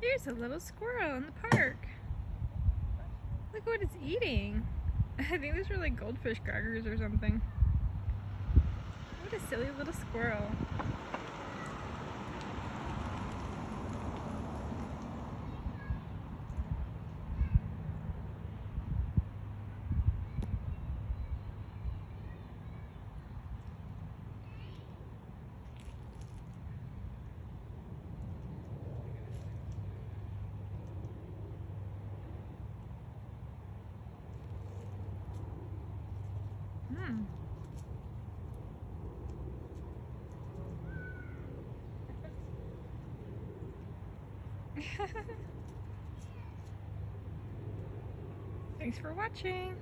Here's a little squirrel in the park. Look what it's eating. I think these are like goldfish crackers or something. What a silly little squirrel. Hmm. Thanks for watching.